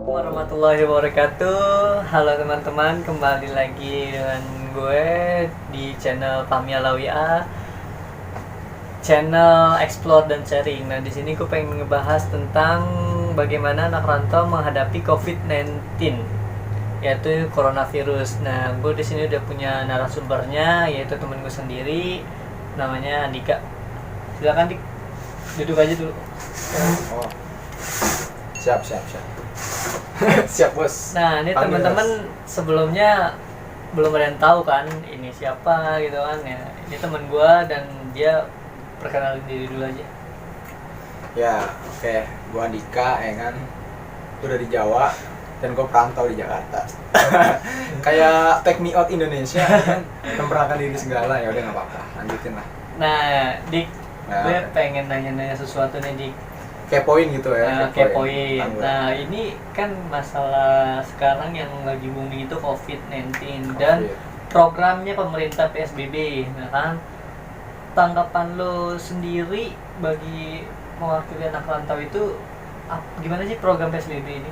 Warahmatullahi wabarakatuh. Halo teman-teman, kembali lagi dengan gue di channel Fahmi Alawiyah, channel explore dan sharing. Nah, di sini gue pengen ngebahas tentang bagaimana anak rantau menghadapi COVID-19, yaitu coronavirus. Nah, gue di sini udah punya narasumbernya, yaitu temen gue sendiri, namanya Andika. Silakan Dik, duduk aja dulu. Oh, siap. Siap bos. Nah, ini Panggil, teman-teman Bos. sebelumnya belum ada yang tahu kan ini siapa gitu kan ya. Ini teman gua dan dia perkenalin diri dulu aja. Ya, oke. Gua Andika, ya kan. Gua dari Jawa dan gua perantau di Jakarta. Kayak take me out Indonesia, ya kan. Memperkenalkan diri segala, ya udah nggak apa-apa. Lanjutin lah. Nah, Dik, Nah, gue pengen nanya-nanya sesuatu nih, Dik. kepoin gitu ya. Kepoin. Tanggung. Nah, ini kan masalah sekarang yang lagi booming itu COVID-19 dan programnya pemerintah PSBB. Nah kan, tanggapan lo sendiri bagi mewakili anak rantau itu gimana sih program PSBB ini?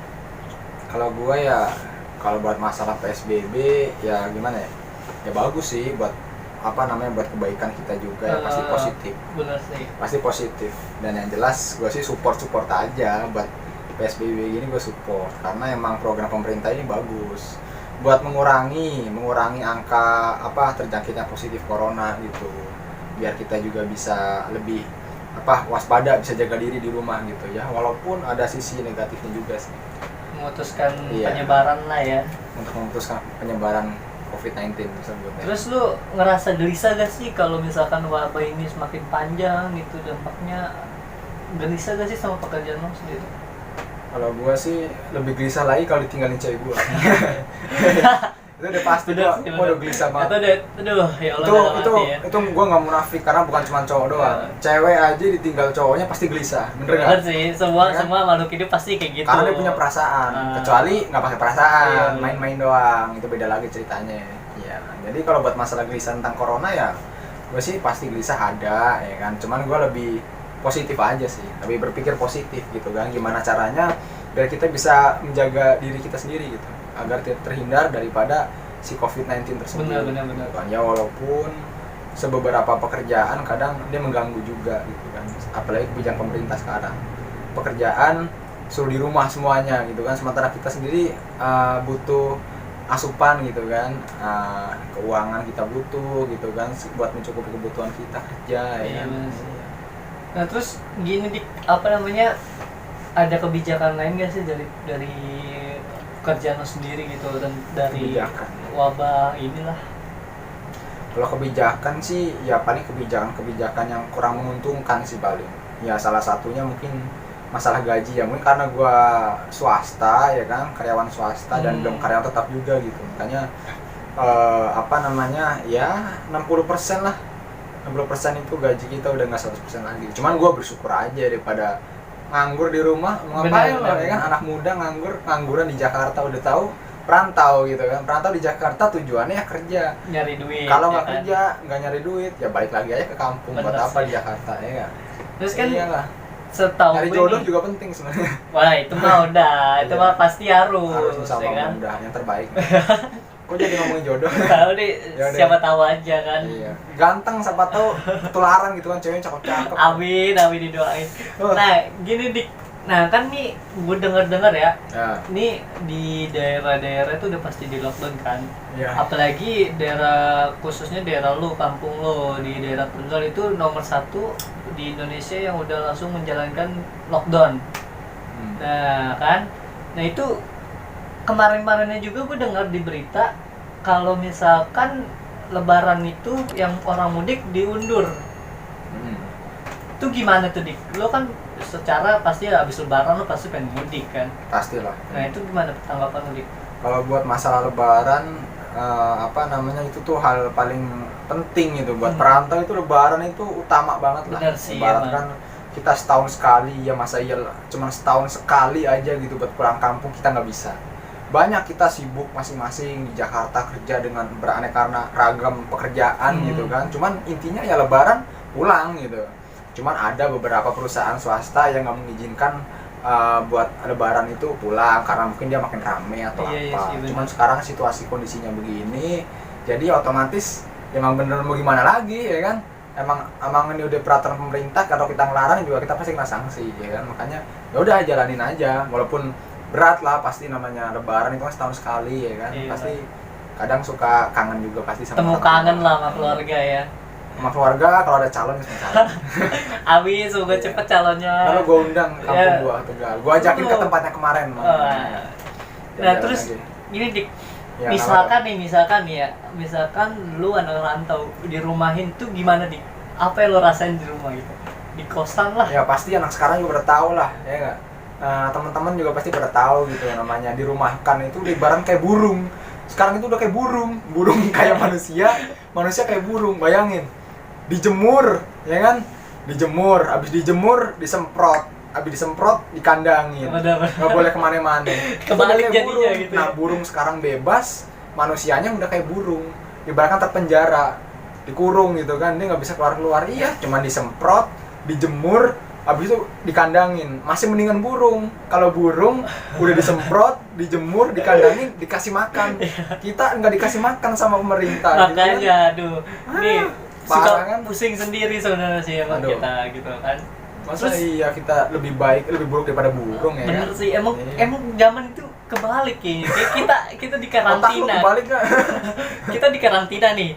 Kalau gua ya, kalau buat masalah PSBB ya gimana ya? Ya bagus sih buat buat kebaikan kita juga ya, pasti positif. Benar sih. Pasti positif, dan yang jelas gue sih support aja buat PSBB gini. Gue support karena emang program pemerintah ini bagus buat mengurangi angka terjangkitnya positif corona gitu, biar kita juga bisa lebih waspada, bisa jaga diri di rumah gitu ya, walaupun ada sisi negatifnya juga sih, Memutuskan Iya. penyebaran lah ya. untuk memutuskan penyebaran COVID-19 tersebut. Terus lu ngerasa gelisah gak sih kalau misalkan wabah ini semakin panjang gitu dampaknya? Gelisah gak sih sama pekerjaan lo sendiri? Kalau gue sih lebih gelisah lagi kalau ditinggalin cewek gue. Itu udah pasti gue udah gelisah banget. Aduh, ya Allah. Itu gue nggak munafik, karena bukan cuma cowok doang. Cewek aja ditinggal cowoknya pasti gelisah, bener Bener nggak? sih, semua Ya kan? semua makhluk hidup pasti kayak gitu. Karena dia punya perasaan, kecuali nggak pakai perasaan, Iya. main-main doang, itu beda lagi ceritanya. Iya. Jadi kalau buat masalah gelisah tentang corona ya, gue sih pasti gelisah ada, ya kan. Cuman gue lebih positif aja sih, lebih berpikir positif gitu kan. Gimana caranya biar kita bisa menjaga diri kita sendiri gitu, agar terhindar daripada si COVID-19 tersebut. Benar. Kan ya, walaupun sebeberapa pekerjaan kadang dia mengganggu juga gitu kan, apalagi kebijakan pemerintah sekarang, pekerjaan suruh di rumah semuanya gitu kan, sementara kita sendiri butuh asupan gitu kan, keuangan kita butuh gitu kan buat mencukupi kebutuhan kita kerja. Iya, ya kan? benar sih. Nah terus gini ada kebijakan lain gak sih dari kerjaan lo sendiri gitu, dan dari Kebijakan. wabah inilah? Kalau kebijakan sih ya paling kebijakan yang kurang menguntungkan sih paling. Ya salah satunya mungkin masalah gaji ya, mungkin karena gua swasta ya kan, karyawan swasta dan belum karyawan tetap juga gitu. Makanya ya 60% lah. 60% itu gaji kita udah nggak 100% lagi. Cuman gua bersyukur aja daripada nganggur di rumah, mau ngapain lo ya kan, anak muda ngangguran di Jakarta, udah tahu perantau gitu kan. Perantau di Jakarta tujuannya ya kerja. Nyari duit. Kalau ya nggak kan? kerja, nggak nyari duit, ya balik lagi aja ke kampung. Bener Buat apa sih. di Jakarta ya kan? Terus kan Iyalah. setahu Nyari gue jodoh nih, juga penting sebenarnya. wah itu mah udah, itu Iya. mah pasti harus Sama ya kan? mudah yang terbaik. Kok jadi ngomongin jodoh? Tahu nih, Yaudah. siapa tahu aja kan. Iya. Ganteng siapa tahu ketularan gitu kan, ceweknya cakep-cakep. Amin didoain. Oh. Nah gini Dik, nah kan nih gue denger ya, Ya. nih di daerah-daerah itu udah pasti di lockdown kan. Iya. Apalagi khususnya daerah lu, kampung lu di daerah Tegal itu nomor 1 di Indonesia yang udah langsung menjalankan lockdown. Nah kan, nah itu kemarin-kemarinnya juga gue dengar di berita kalau misalkan Lebaran itu yang orang mudik diundur. Itu gimana tuh Dik? Lo kan secara pasti habis Lebaran lo pasti pengen mudik kan? Pastilah. Nah itu gimana tanggapan lo Dik? Kalau buat masalah Lebaran, itu tuh hal paling penting gitu buat perantau. Itu Lebaran itu utama banget lah. Bener sih, Lebaran emang. kan kita setahun sekali ya, masa iya cuma setahun sekali aja gitu buat pulang kampung kita nggak bisa. Banyak kita sibuk masing-masing di Jakarta kerja dengan beraneka ragam pekerjaan gitu kan. Cuman intinya ya Lebaran pulang gitu. Cuman ada beberapa perusahaan swasta yang nggak mengizinkan buat lebaran itu pulang karena mungkin dia makin rame atau apa. Cuman sekarang situasi kondisinya begini, jadi otomatis emang bener mau gimana lagi ya kan. Emang ini udah peraturan pemerintah, kalau kita ngelarang juga kita pasti kena sanksi ya kan. Makanya ya udah jalanin aja, walaupun berat lah, pasti namanya lebaran itu kan setahun sekali ya kan. Pasti kadang suka kangen juga pasti sama temu kangen lah sama keluarga ya. Sama keluarga kalau ada calon yang calon. Awi semoga cepet calonnya. Kalau gue undang kampung gua Tegal, gua ajakin ke tempatnya kemarin. Nah terus gini Dik, ya, misalkan lu anak rantau di rumahin tuh gimana Dik? Apa yang lo rasain di rumah gitu? Di kosan lah. Ya pasti anak sekarang juga udah tahu lah, ya nggak? Teman-teman juga pasti pada tahu gitu namanya dirumahkan itu ibarat kayak burung. Sekarang itu udah kayak burung kayak manusia kayak burung. Bayangin, dijemur, ya kan? Habis dijemur disemprot, dikandangin, nggak boleh kemana-mana. Kebalik jadinya gitu. Nah burung sekarang bebas, manusianya udah kayak burung, ibaratkan terpenjara, dikurung gitu kan, dia nggak bisa keluar. Iya, cuma disemprot, dijemur, habis itu dikandangin. Masih mendingan burung. Kalau burung udah disemprot, dijemur, dikandangin, dikasih makan. Kita nggak dikasih makan sama pemerintah. Makanya, gitu kan? aduh, nih suka kan? Pusing sendiri sebenarnya sih emang kita gitu kan. Masa iya kita lebih buruk daripada burung ya? Bener sih, emang zaman itu kebalik kayaknya. Kita di karantina. Kebalik gak? Kita di karantina nih.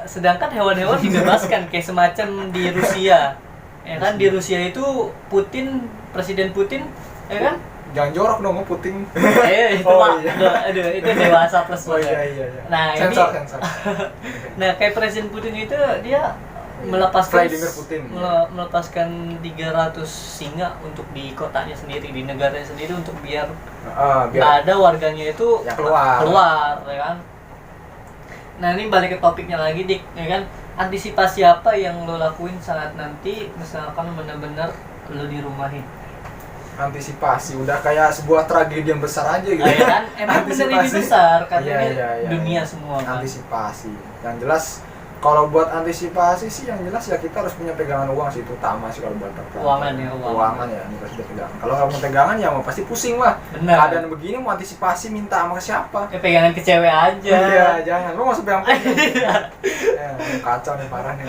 Sedangkan hewan-hewan dibebaskan kayak semacam di Rusia. Ya kan di Rusia itu Presiden Putin, ya kan? Jangan jorok dong Putin. Itu itu dewasa plus. Iya. Nah, sensor. Nah, kayak Presiden Putin itu dia melepaskan 300 singa untuk di kotanya sendiri, di negaranya sendiri, untuk biar ada warganya itu keluar ya kan. Nah ini balik ke topiknya lagi Dik, ya kan, antisipasi apa yang lo lakuin saat nanti misalkan benar-benar lo dirumahin? Antisipasi udah kayak sebuah tragedi yang besar aja gitu. Ya kan, emang bener ini besar karena dunia semua kan. Antisipasi yang jelas. Kalau buat antisipasi sih yang jelas ya kita harus punya pegangan uang sih, itu utama sih kalau buat keuangan ya ini pasti pegangan. Kalau nggak punya pegangan ya mau pasti pusing lah. Keadaan begini mau antisipasi minta sama siapa? Ya pegangan ke cewek aja. Iya jangan, lu masuk pegang kacau nih parah nih.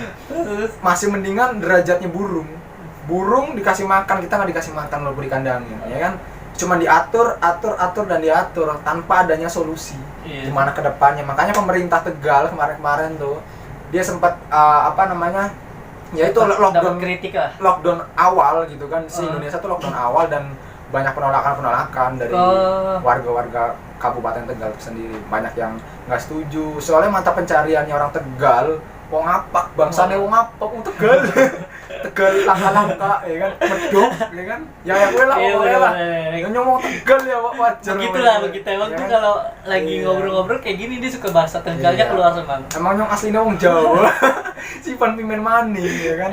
Masih mendingan derajatnya burung dikasih makan, kita nggak dikasih makan walaupun dikandangin, ya kan? Cuma diatur tanpa adanya solusi. Gimana ke depannya? Makanya pemerintah Tegal kemarin tuh dia sempat ya itu lockdown awal gitu kan. Indonesia tuh lockdown awal dan banyak penolakan dari warga-warga Kabupaten Tegal itu sendiri. Banyak yang nggak setuju soalnya mata pencariannya orang Tegal wong ngapak, bangsane wong ngapak Tegal. Tegal langka-langka ya kan, medok ya kan. Ya gue lah pokoknya lah. Ngomong Tegal ya wajar. Begitulah begitu. Emang tuh kalau lagi ngobrol-ngobrol kayak gini dia suka bahasa Tegalnya keluar semang. Emang nyong aslinya wong Jawa. Sipan pimen mani ya kan.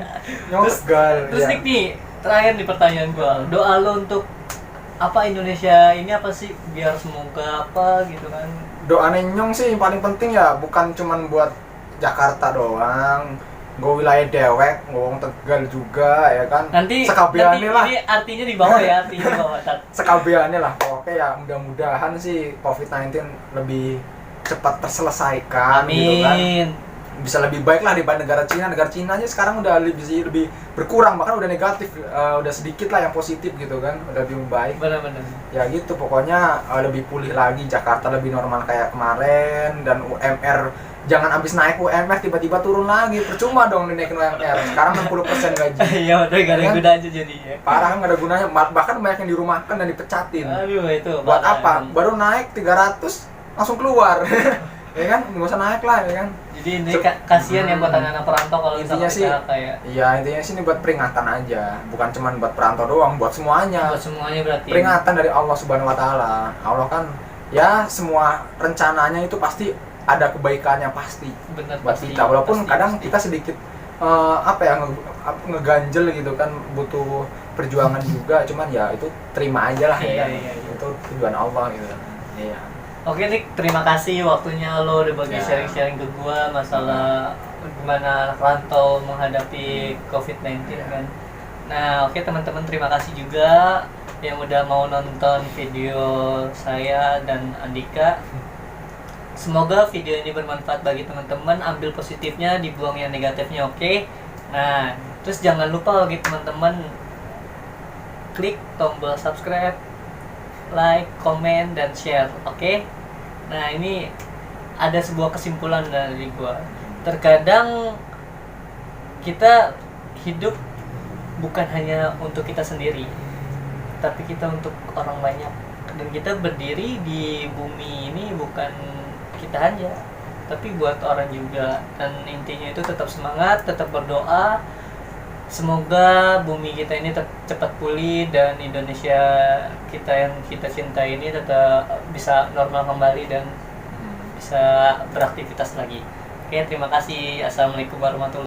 Nyong Tegal. Terus nih terakhir nih pertanyaan gua. Doa lo untuk apa Indonesia ini apa sih biar semoga apa gitu kan. Doa nyong sih paling penting ya bukan cuman buat Jakarta doang. Gue wilayah dewek, ngomong Tegal juga ya kan. Nanti sekabiannya lah. Ini artinya di bawah ya, artinya di bawah. Sekabiannya lah. Pokoknya ya mudah-mudahan sih COVID-19 lebih cepat terselesaikan. Amin. Gitu kan. Bisa lebih baik lah dibanding negara Cina. Negara Cina aja sekarang udah lebih berkurang, bahkan udah negatif, udah sedikit lah yang positif gitu kan. Udah lebih baik. Benar-benar. Ya gitu pokoknya lebih pulih lagi, Jakarta lebih normal kayak kemarin, dan UMR jangan abis naik UMR tiba-tiba turun lagi, percuma dong dinaikin UMR. Sekarang 60% gaji. Iya betul, gak ada gunanya jadi ya. Parah, gak ada gunanya, bahkan banyak yang dirumahkan dan dipecatin. Aduh itu. Buat apa? Baru naik 300 langsung keluar. Ya kan, nggak usah naik lah ya kan. Jadi ini kasihan ya buat anak-anak perantau kalau intinya sih kayak. Iya, intinya sih ini buat peringatan aja, bukan cuma buat perantau doang, buat semuanya. Buat semuanya berarti. Peringatan dari Allah Subhanahu Wa Taala. Allah kan ya semua rencananya itu pasti ada kebaikannya pasti. Bener, buat pasti, kita walaupun pasti, kadang kita sedikit ngeganjel gitu kan, butuh perjuangan juga, cuman ya itu terima aja lah ya. Iya. Itu tujuan Allah gitu. Iya. Oke Nick, terima kasih waktunya lo udah bagi Ya. sharing-sharing ke gua masalah gimana anak rantau menghadapi COVID-19 kan. Nah, oke teman-teman, terima kasih juga yang udah mau nonton video saya dan Andika. Semoga video ini bermanfaat bagi teman-teman, ambil positifnya, dibuang yang negatifnya, oke? Nah, terus jangan lupa bagi teman-teman klik tombol subscribe, like, komen, dan share, oke? Nah, ini ada sebuah kesimpulan dari gua. Terkadang kita hidup bukan hanya untuk kita sendiri, tapi kita untuk orang banyak. Dan kita berdiri di bumi ini bukan kita aja, tapi buat orang juga. Dan intinya itu tetap semangat, tetap berdoa. Semoga bumi kita ini cepat pulih dan Indonesia kita yang kita cintai ini tetap bisa normal kembali dan bisa beraktivitas lagi. Oke, terima kasih. Assalamualaikum warahmatullahi wabarakatuh.